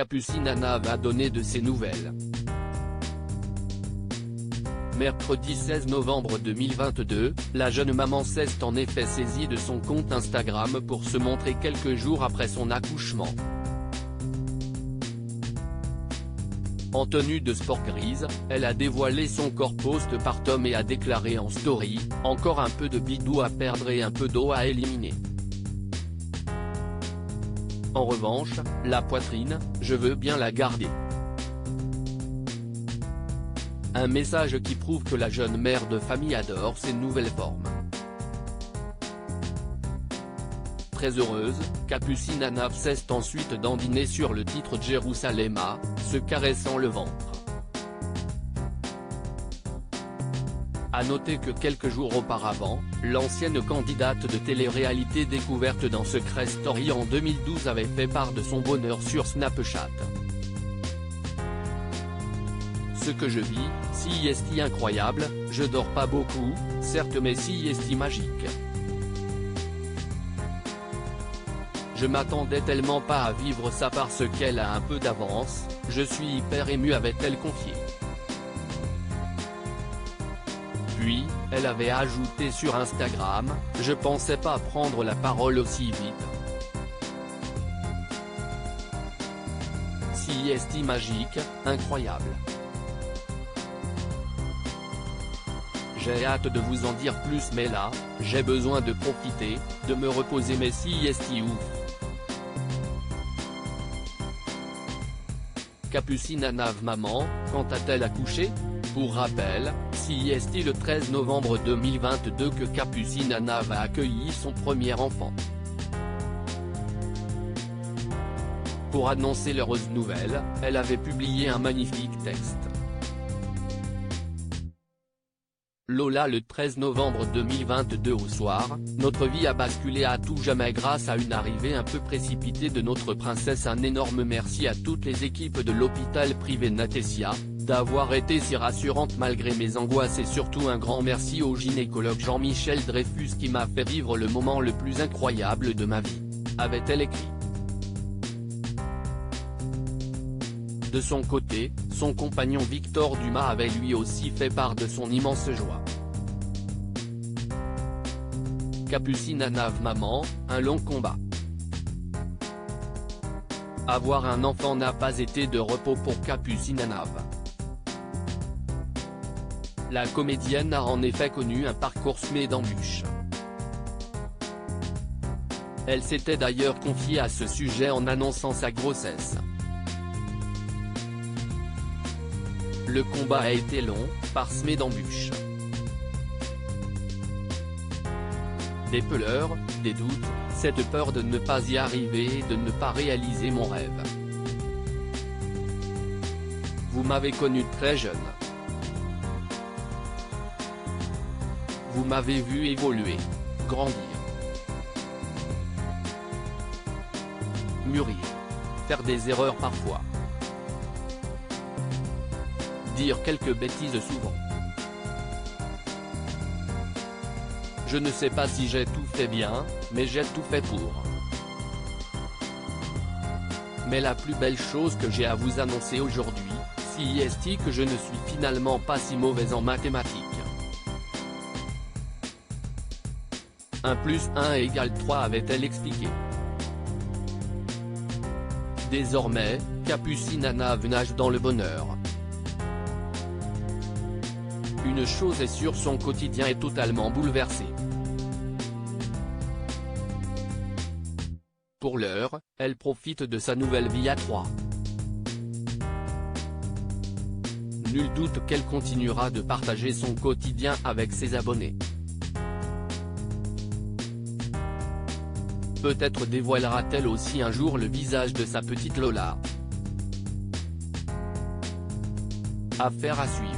Capucine Anav a donné de ses nouvelles. Mercredi 16 novembre 2022, la jeune maman s'est en effet saisie de son compte Instagram pour se montrer quelques jours après son accouchement. En tenue de sport grise, elle a dévoilé son corps post-partum et a déclaré en story « Encore un peu de bidou à perdre et un peu d'eau à éliminer. En revanche, la poitrine, je veux bien la garder ». Un message qui prouve que la jeune mère de famille adore ses nouvelles formes. Très heureuse, Capucine Anav s'est ensuite dandinée sur le titre Jérusalema, se caressant le ventre. A noter que quelques jours auparavant, l'ancienne candidate de télé-réalité découverte dans Secret Story en 2012 avait fait part de son bonheur sur Snapchat. Ce que je vis, si est incroyable, je dors pas beaucoup, certes mais si est magique. Je m'attendais tellement pas à vivre ça parce qu'elle a un peu d'avance, je suis hyper ému, avait-elle confié. Puis, elle avait ajouté sur Instagram, je pensais pas prendre la parole aussi vite. Si est magique, incroyable. J'ai hâte de vous en dire plus mais là, j'ai besoin de profiter, de me reposer mais si est ouf. Capucine Anav maman, quand a-t-elle accouché? Pour rappel, si est le 13 novembre 2022 que Capucine Anav a accueilli son premier enfant. Pour annoncer l'heureuse nouvelle, elle avait publié un magnifique texte. Lola le 13 novembre 2022 au soir, notre vie a basculé à tout jamais grâce à une arrivée un peu précipitée de notre princesse. Un énorme merci à toutes les équipes de l'hôpital privé Natesia, d'avoir été si rassurantes malgré mes angoisses et surtout un grand merci au gynécologue Jean-Michel Dreyfus qui m'a fait vivre le moment le plus incroyable de ma vie, avait-elle écrit. De son côté, son compagnon Victor Dumas avait lui aussi fait part de son immense joie. Capucine Anav maman, un long combat. Avoir un enfant n'a pas été de repos pour Capucine Anav. La comédienne a en effet connu un parcours semé d'embûches. Elle s'était d'ailleurs confiée à ce sujet en annonçant sa grossesse. Le combat a été long, parsemé d'embûches. Des pleurs, des doutes, cette peur de ne pas y arriver et de ne pas réaliser mon rêve. Vous m'avez connu très jeune. Vous m'avez vu évoluer, grandir, mûrir, faire des erreurs parfois. Dire quelques bêtises souvent. Je ne sais pas si j'ai tout fait bien, mais j'ai tout fait pour. Mais la plus belle chose que j'ai à vous annoncer aujourd'hui, si est que je ne suis finalement pas si mauvaise en mathématiques. 1 + 1 = 3 avait-elle expliqué. Désormais, Capucine Anav nage dans le bonheur. Une chose est sûre, son quotidien est totalement bouleversé. Pour l'heure, elle profite de sa nouvelle vie à 3. Nul doute qu'elle continuera de partager son quotidien avec ses abonnés. Peut-être dévoilera-t-elle aussi un jour le visage de sa petite Lola. Affaire à suivre.